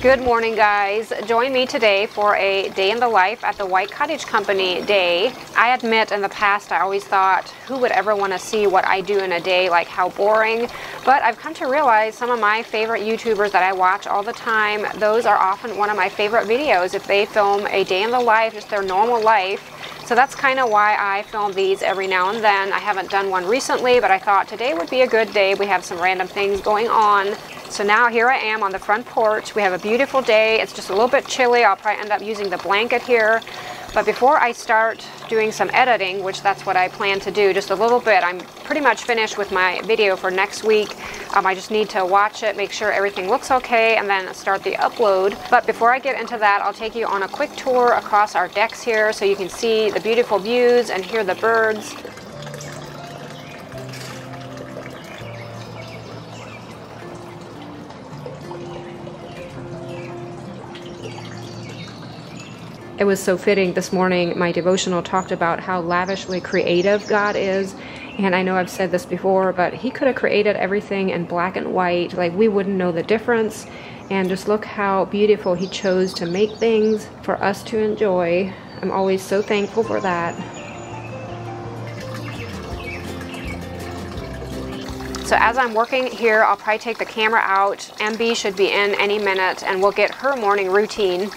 Good morning, guys. Join me today for a day in the life at the White Cottage Company day. I admit in the past I always thought, who would ever want to see what I do in a day, like how boring? But I've come to realize some of my favorite YouTubers that I watch all the time, those are often one of my favorite videos if they film a day in the life, just their normal life. So that's kind of why I film these every now and then. I haven't done one recently, but I thought today would be a good day. We have some random things going on. So now here I am on the front porch. We have a beautiful day. It's just a little bit chilly. I'll probably end up using the blanket here. But before I start doing some editing, which that's what I plan to do, just a little bit, I'm pretty much finished with my video for next week. I just need to watch it, make sure everything looks okay, and then start the upload. But before I get into that, I'll take you on a quick tour across our decks here so you can see the beautiful views and hear the birds. It was so fitting this morning. My devotional talked about how lavishly creative God is. And I know I've said this before, but he could have created everything in black and white. Like we wouldn't know the difference. And just look how beautiful he chose to make things for us to enjoy. I'm always so thankful for that. So as I'm working here, I'll probably take the camera out. MB should be in any minute and we'll get her morning routine.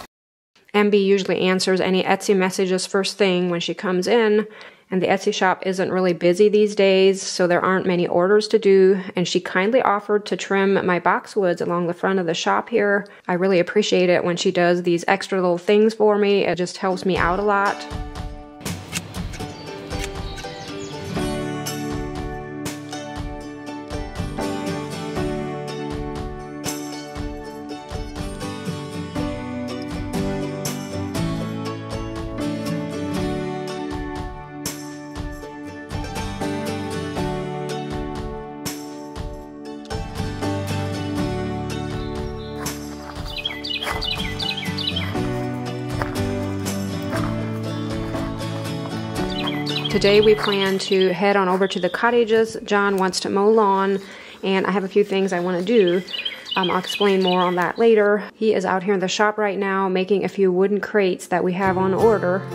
MB usually answers any Etsy messages first thing when she comes in, and the Etsy shop isn't really busy these days, so there aren't many orders to do, and she kindly offered to trim my boxwoods along the front of the shop here. I really appreciate it when she does these extra little things for me. It just helps me out a lot. Today we plan to head on over to the cottages. John wants to mow lawn, and I have a few things I want to do. I'll explain more on that later. He is out here in the shop right now making a few wooden crates that we have on order.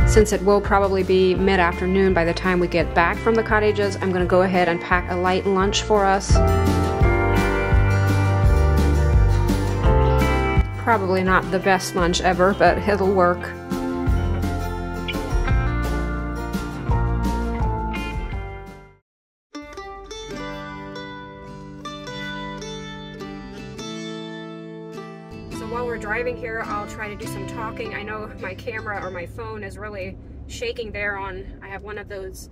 Since it will probably be mid-afternoon by the time we get back from the cottages, I'm going to go ahead and pack a light lunch for us. Probably not the best lunch ever, but it'll work. While we're driving here, I'll try to do some talking. I know my camera or my phone is really shaking there on, I have one of those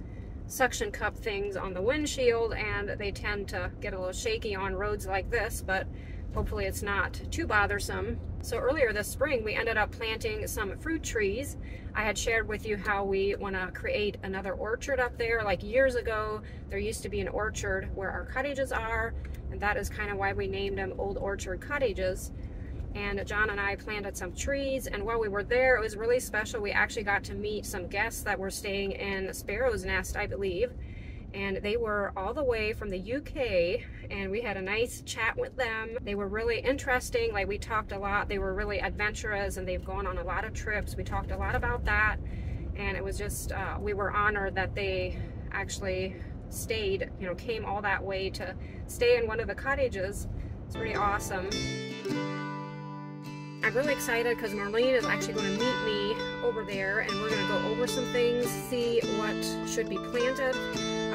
suction cup things on the windshield, and they tend to get a little shaky on roads like this, but hopefully it's not too bothersome. So earlier this spring, we ended up planting some fruit trees. I had shared with you how we want to create another orchard up there. Like years ago, there used to be an orchard where our cottages are, and that is kind of why we named them Old Orchard Cottages. And John and I planted some trees, and while we were there, it was really special. We actually got to meet some guests that were staying in Sparrow's Nest, I believe, and they were all the way from the UK, and we had a nice chat with them. They were really interesting. Like, we talked a lot. They were really adventurous, and they've gone on a lot of trips. We talked a lot about that, and it was just, we were honored that they actually stayed, you know, came all that way to stay in one of the cottages. It's pretty awesome. I'm I'm really excited because Marlene is actually going to meet me over there, and we're going to go over some things, see what should be planted.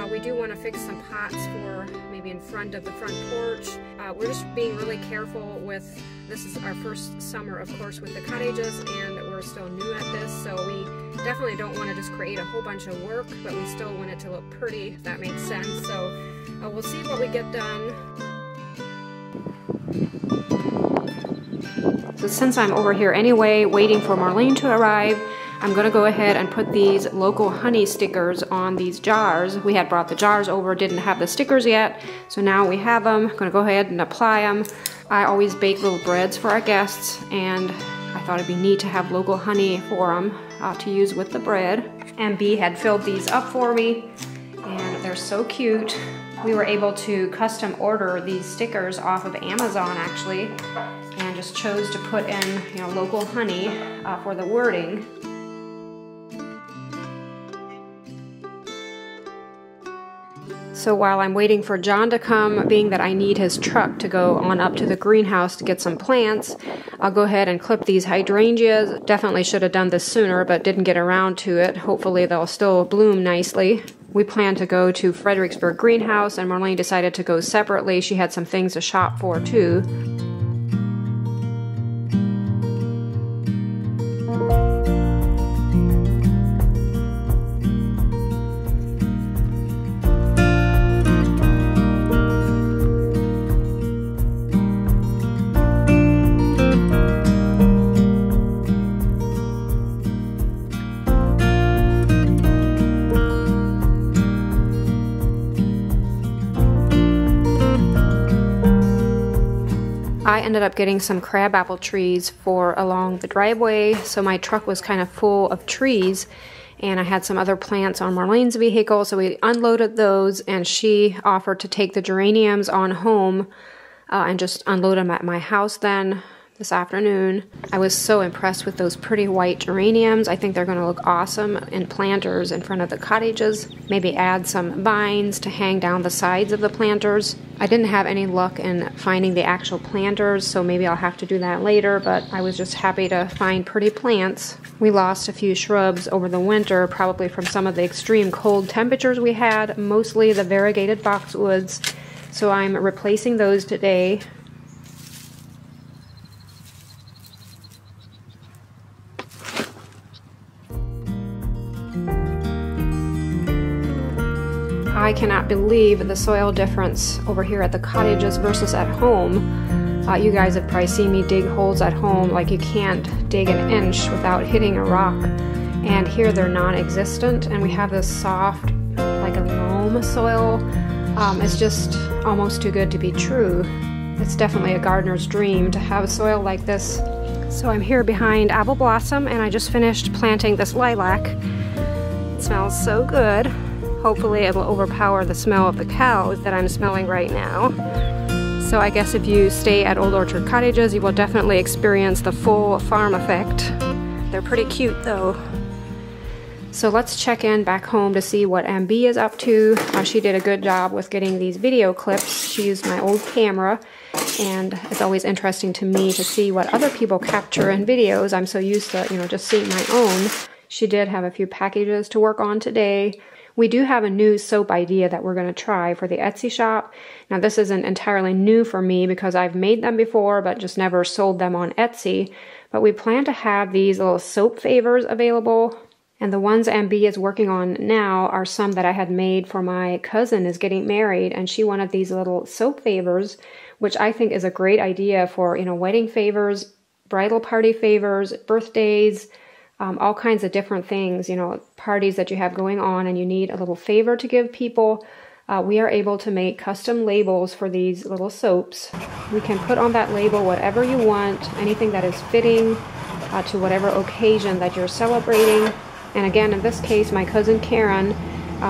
We do want to fix some pots for maybe in front of the front porch. We're just being really careful with, this is our first summer, of course, with the cottages, and we're still new at this, so we definitely don't want to just create a whole bunch of work, but we still want it to look pretty, if that makes sense. So we'll see what we get done. So since I'm over here anyway, waiting for Marlene to arrive, I'm going to go ahead and put these local honey stickers on these jars. We had brought the jars over, didn't have the stickers yet, so now we have them. I'm going to go ahead and apply them. I always bake little breads for our guests, and I thought it'd be neat to have local honey for them to use with the bread. And B had filled these up for me, and they're so cute. We were able to custom order these stickers off of Amazon actually, and just chose to put in, you know, local honey for the wording. So while I'm waiting for John to come, being that I need his truck to go on up to the greenhouse to get some plants, I'll go ahead and clip these hydrangeas. Definitely should have done this sooner, but didn't get around to it. Hopefully they'll still bloom nicely. We plan to go to Fredericksburg Greenhouse, and Marlene decided to go separately. She had some things to shop for too. I ended up getting some crabapple trees for along the driveway, so my truck was kind of full of trees, and I had some other plants on Marlene's vehicle, so we unloaded those, and she offered to take the geraniums on home and just unload them at my house then this afternoon. I was so impressed with those pretty white geraniums. I think they're going to look awesome in planters in front of the cottages. Maybe add some vines to hang down the sides of the planters. I didn't have any luck in finding the actual planters, so maybe I'll have to do that later, but I was just happy to find pretty plants. We lost a few shrubs over the winter, probably from some of the extreme cold temperatures we had, mostly the variegated boxwoods, so I'm replacing those today. I cannot believe the soil difference over here at the cottages versus at home. You guys have probably seen me dig holes at home like you can't dig an inch without hitting a rock. And here they're non-existent, and we have this soft, like a loam soil. It's just almost too good to be true. It's definitely a gardener's dream to have soil like this. So I'm here behind Apple Blossom, and I just finished planting this lilac. It smells so good. Hopefully it will overpower the smell of the cows that I'm smelling right now. So I guess if you stay at Old Orchard Cottages, you will definitely experience the full farm effect. They're pretty cute though. So let's check in back home to see what MB is up to. She did a good job with getting these video clips. She used my old camera, and it's always interesting to me to see what other people capture in videos. I'm so used to, you know, just seeing my own. She did have a few packages to work on today. We do have a new soap idea that we're going to try for the Etsy shop. Now this isn't entirely new for me because I've made them before but just never sold them on Etsy. But we plan to have these little soap favors available. And the ones MB is working on now are some that I had made for my cousin is getting married, and she wanted these little soap favors, which I think is a great idea for, you know, wedding favors, bridal party favors, birthdays, all kinds of different things, you know, parties that you have going on and you need a little favor to give people. We are able to make custom labels for these little soaps. We can put on that label whatever you want, anything that is fitting to whatever occasion that you're celebrating. And again, in this case, my cousin Karen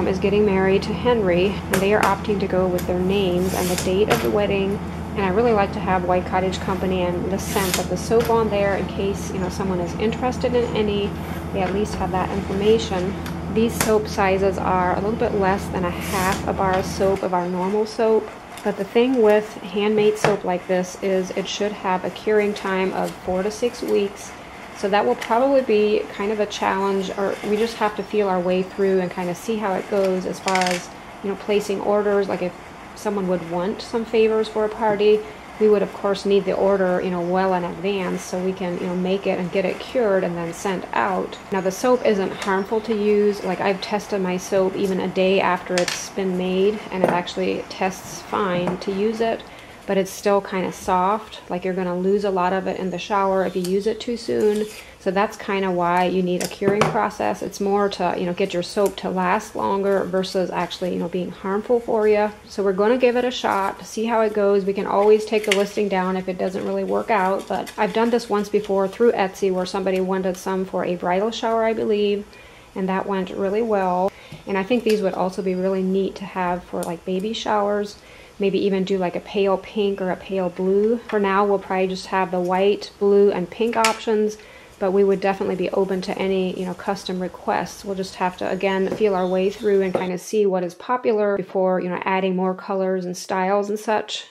is getting married to Henry, and they are opting to go with their names and the date of the wedding. And I really like to have White Cottage Company and the scent of the soap on there in case, you know, someone is interested in any. They at least have that information. These soap sizes are a little bit less than a half a bar of soap of our normal soap. But the thing with handmade soap like this is it should have a curing time of 4 to 6 weeks. So that will probably be kind of a challenge, or we just have to feel our way through and kind of see how it goes as far as, you know, placing orders. Like if someone would want some favors for a party, we would of course need the order, you know, well in advance so we can, you know, make it and get it cured and then sent out. Now the soap isn't harmful to use. Like I've tested my soap even a day after it's been made and it actually tests fine to use it, but it's still kind of soft. Like you're going to lose a lot of it in the shower if you use it too soon. So that's kind of why you need a curing process. It's more to, you know, get your soap to last longer versus actually, you know, being harmful for you. So we're going to give it a shot to see how it goes. We can always take the listing down if it doesn't really work out, but I've done this once before through Etsy where somebody wanted some for a bridal shower, I believe, and that went really well. And I think these would also be really neat to have for like baby showers. Maybe even do like a pale pink or a pale blue. For now, we'll probably just have the white, blue, and pink options, but we would definitely be open to any, you know, custom requests. We'll just have to, again, feel our way through and kind of see what is popular before, you know, adding more colors and styles and such.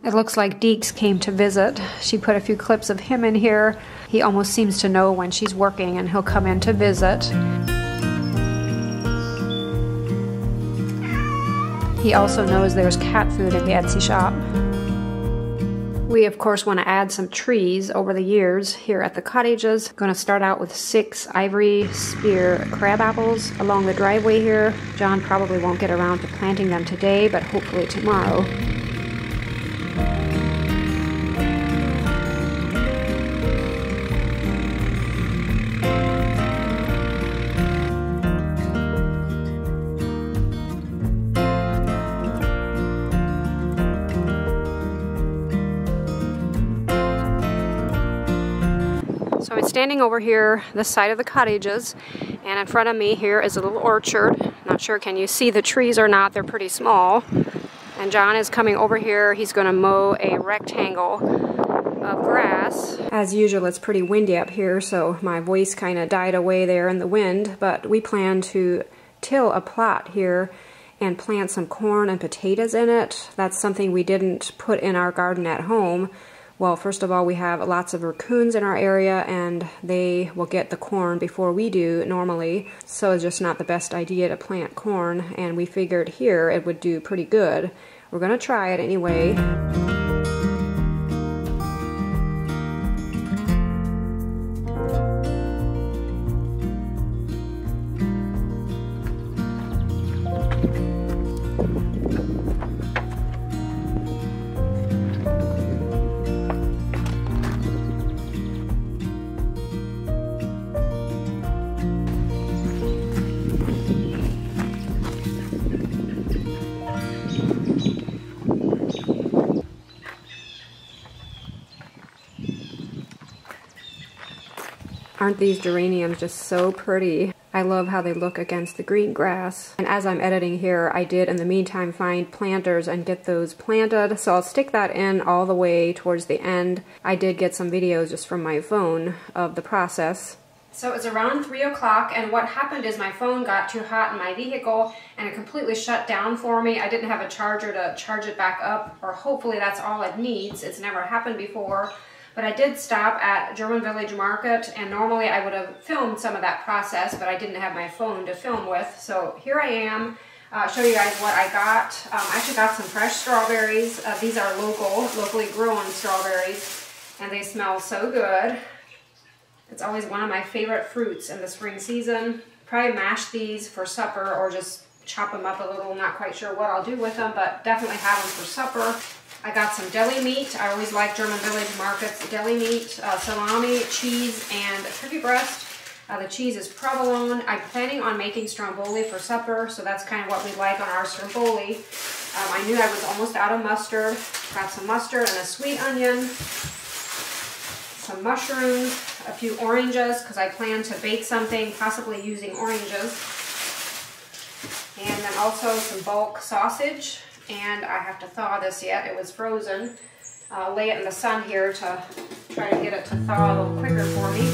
It looks like Deeks came to visit. She put a few clips of him in here. He almost seems to know when she's working and he'll come in to visit. He also knows there's cat food in the Etsy shop. We of course want to add some trees over the years here at the cottages. Going to start out with 6 ivory spear crab apples along the driveway here. John probably won't get around to planting them today, but hopefully tomorrow. So I'm standing over here, this side of the cottages, and in front of me here is a little orchard. Not sure, can you see the trees or not? They're pretty small. And John is coming over here. He's going to mow a rectangle of grass. As usual, it's pretty windy up here, so my voice kind of died away there in the wind, but we plan to till a plot here and plant some corn and potatoes in it. That's something we didn't put in our garden at home. Well, first of all, we have lots of raccoons in our area and they will get the corn before we do normally, so it's just not the best idea to plant corn, and we figured here it would do pretty good. We're gonna try it anyway. Aren't these geraniums just so pretty? I love how they look against the green grass. And as I'm editing here, I did in the meantime find planters and get those planted, so I'll stick that in all the way towards the end. I did get some videos just from my phone of the process. So it's around 3 o'clock, and what happened is my phone got too hot in my vehicle and it completely shut down for me. I didn't have a charger to charge it back up, or hopefully that's all it needs. It's never happened before. But I did stop at German Village Market, and normally I would have filmed some of that process, but I didn't have my phone to film with. So here I am. I'll show you guys what I got. I actually got some fresh strawberries. These are locally grown strawberries, and they smell so good. It's always one of my favorite fruits in the spring season. Probably mash these for supper or just chop them up a little. Not quite sure what I'll do with them, but definitely have them for supper. I got some deli meat. I always like German Village Market's deli meat, salami, cheese, and turkey breast. The cheese is provolone. I'm planning on making stromboli for supper, so that's kind of what we like on our stromboli. I knew I was almost out of mustard. Got some mustard and a sweet onion, some mushrooms, a few oranges, because I plan to bake something, possibly using oranges, and then also some bulk sausage. And I have to thaw this yet. It was frozen. I'll lay it in the sun here to try to get it to thaw a little quicker for me.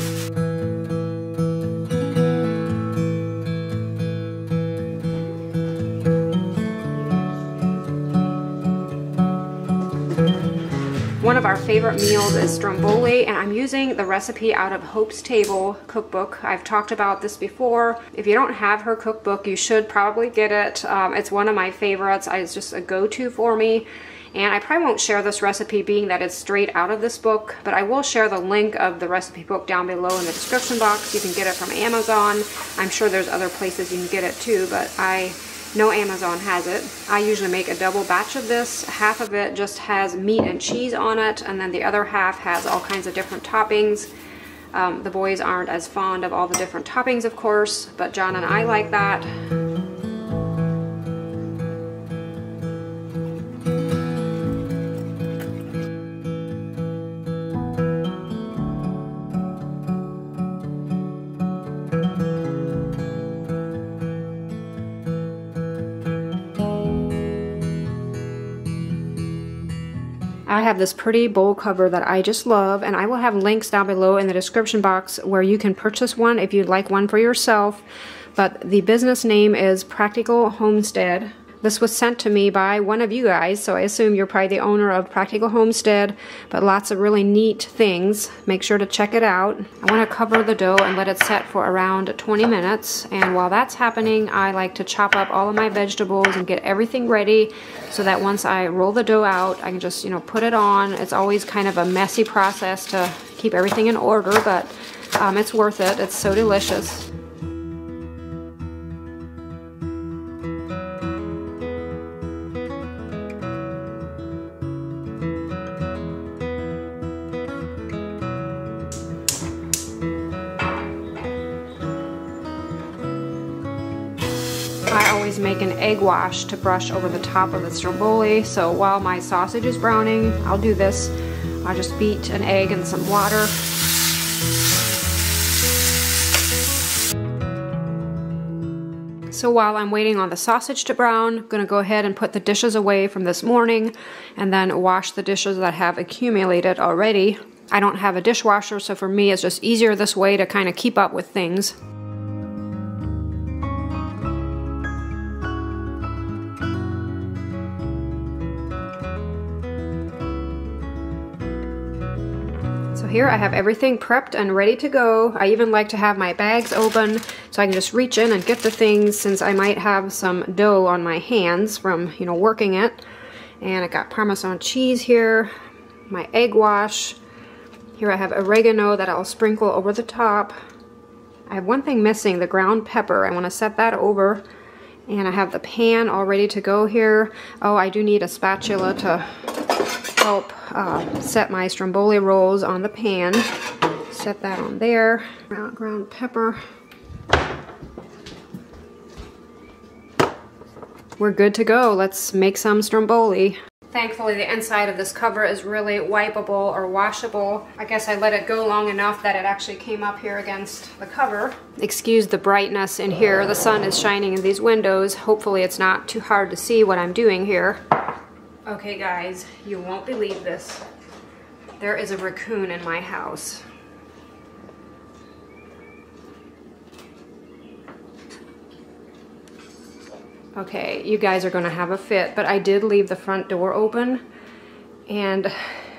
One of our favorite meals is stromboli, and I'm using the recipe out of Hope's Table cookbook. I've talked about this before. If you don't have her cookbook, you should probably get it. It's one of my favorites. It's just a go-to for me. And I probably won't share this recipe being that it's straight out of this book, but I will share the link of the recipe book down below in the description box. You can get it from Amazon. I'm sure there's other places you can get it too, but I know Amazon has it. I usually make a double batch of this. Half of it just has meat and cheese on it, and then the other half has all kinds of different toppings. The boys aren't as fond of all the different toppings, of course, but John and I like that. I have this pretty bowl cover that I just love, and I will have links down below in the description box where you can purchase one if you'd like one for yourself. But the business name is Practical Homestead. This was sent to me by one of you guys, so I assume you're probably the owner of Practical Homestead, but lots of really neat things. Make sure to check it out. I want to cover the dough and let it set for around 20 minutes, and while that's happening, I like to chop up all of my vegetables and get everything ready so that once I roll the dough out, I can just, put it on. It's always kind of a messy process to keep everything in order, but it's worth it. It's so delicious. I always make an egg wash to brush over the top of the stromboli, so while my sausage is browning, I'll do this. I'll just beat an egg in some water. So while I'm waiting on the sausage to brown, I'm going to go ahead and put the dishes away from this morning and then wash the dishes that have accumulated already. I don't have a dishwasher, so for me it's just easier this way to kind of keep up with things. Here I have everything prepped and ready to go. I even like to have my bags open so I can just reach in and get the things, since I might have some dough on my hands from, working it. And I got Parmesan cheese here, my egg wash. Here I have oregano that I'll sprinkle over the top. I have one thing missing, the ground pepper. I want to set that over. And I have the pan all ready to go here. Oh, I do need a spatula to help set my stromboli rolls on the pan. Set that on there. Ground pepper. We're good to go. Let's make some stromboli. Thankfully, the inside of this cover is really wipeable or washable. I guess I let it go long enough that it actually came up here against the cover. Excuse the brightness in here. The sun is shining in these windows. Hopefully it's not too hard to see what I'm doing here. Okay guys, you won't believe this. There is a raccoon in my house. Okay, you guys are gonna have a fit, but I did leave the front door open, and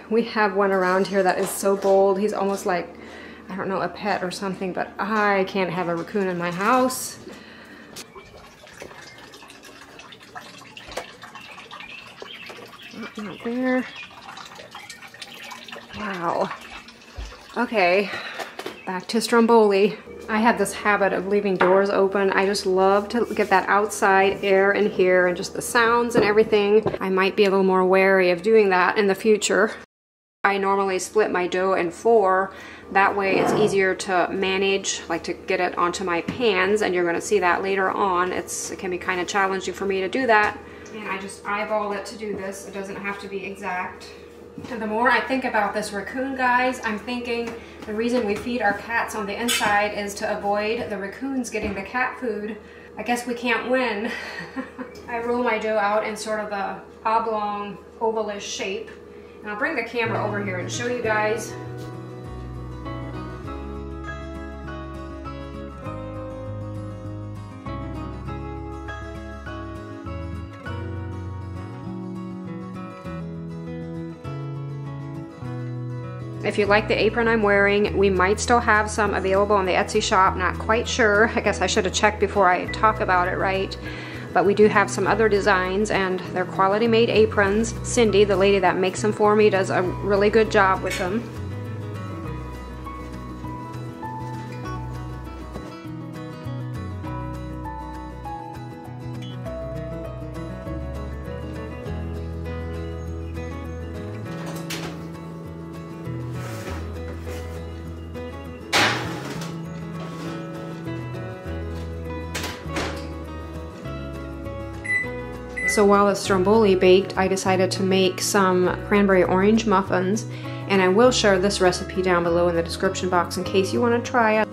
we have one around here that is so bold. He's almost like, I don't know, a pet or something, but I can't have a raccoon in my house. Not there. Wow. Okay, back to stromboli. I have this habit of leaving doors open. I just love to get that outside air in here and just the sounds and everything. I might be a little more wary of doing that in the future. I normally split my dough in 4. That way it's easier to manage, like to get it onto my pans, and you're going to see that later on. It can be kind of challenging for me to do that. And I just eyeball it to do this. It doesn't have to be exact. And the more I think about this raccoon, guys, I'm thinking the reason we feed our cats on the inside is to avoid the raccoons getting the cat food. I guess we can't win. I roll my dough out in sort of a oblong, ovalish shape. And I'll bring the camera over here and show you guys. If you like the apron I'm wearing, we might still have some available on the Etsy shop, not quite sure. I guess I should have checked before I talk about it, right? But we do have some other designs, and they're quality made aprons. Cindy, the lady that makes them for me, does a really good job with them. So while the stromboli baked, I decided to make some cranberry orange muffins, and I will share this recipe down below in the description box in case you want to try it.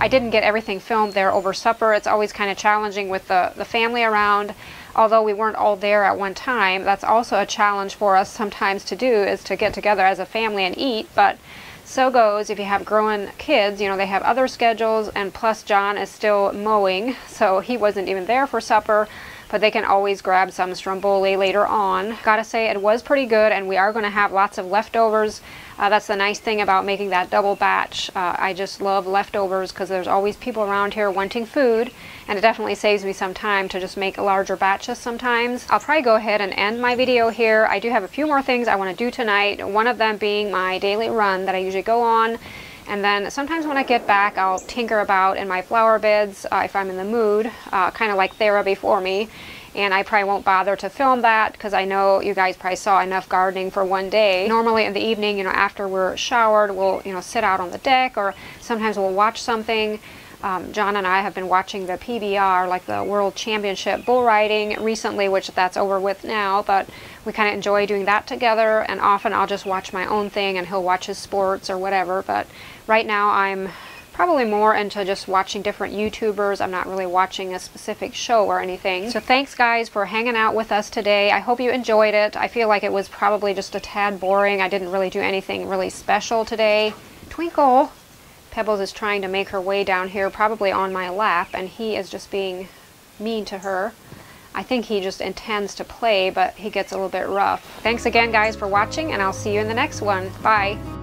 I didn't get everything filmed there over supper. It's always kind of challenging with the family around. Although we weren't all there at one time, that's also a challenge for us sometimes to do, is to get together as a family and eat. But so goes if you have growing kids, you know, they have other schedules, and plus John is still mowing, so he wasn't even there for supper. But they can always grab some stromboli later on. Gotta say, it was pretty good, and we are going to have lots of leftovers. That's the nice thing about making that double batch. I just love leftovers because there's always people around here wanting food, and it definitely saves me some time to just make larger batches sometimes. I'll probably go ahead and end my video here. I do have a few more things I want to do tonight, one of them being my daily run that I usually go on. And then sometimes when I get back, I'll tinker about in my flower beds if I'm in the mood, kind of like therapy for me. And I probably won't bother to film that because I know you guys probably saw enough gardening for one day. Normally in the evening, you know, after we're showered, we'll, you know, sit out on the deck, or sometimes we'll watch something. John and I have been watching the PBR, like the World Championship bull riding recently, which that's over with now, but we kind of enjoy doing that together. And often I'll just watch my own thing and he'll watch his sports or whatever. But right now I'm probably more into just watching different YouTubers. I'm not really watching a specific show or anything. So thanks guys for hanging out with us today. I hope you enjoyed it. I feel like it was probably just a tad boring. I didn't really do anything really special today. Twinkle! Pebbles is trying to make her way down here, probably on my lap, and he is just being mean to her. I think he just intends to play, but he gets a little bit rough. Thanks again guys for watching, and I'll see you in the next one. Bye!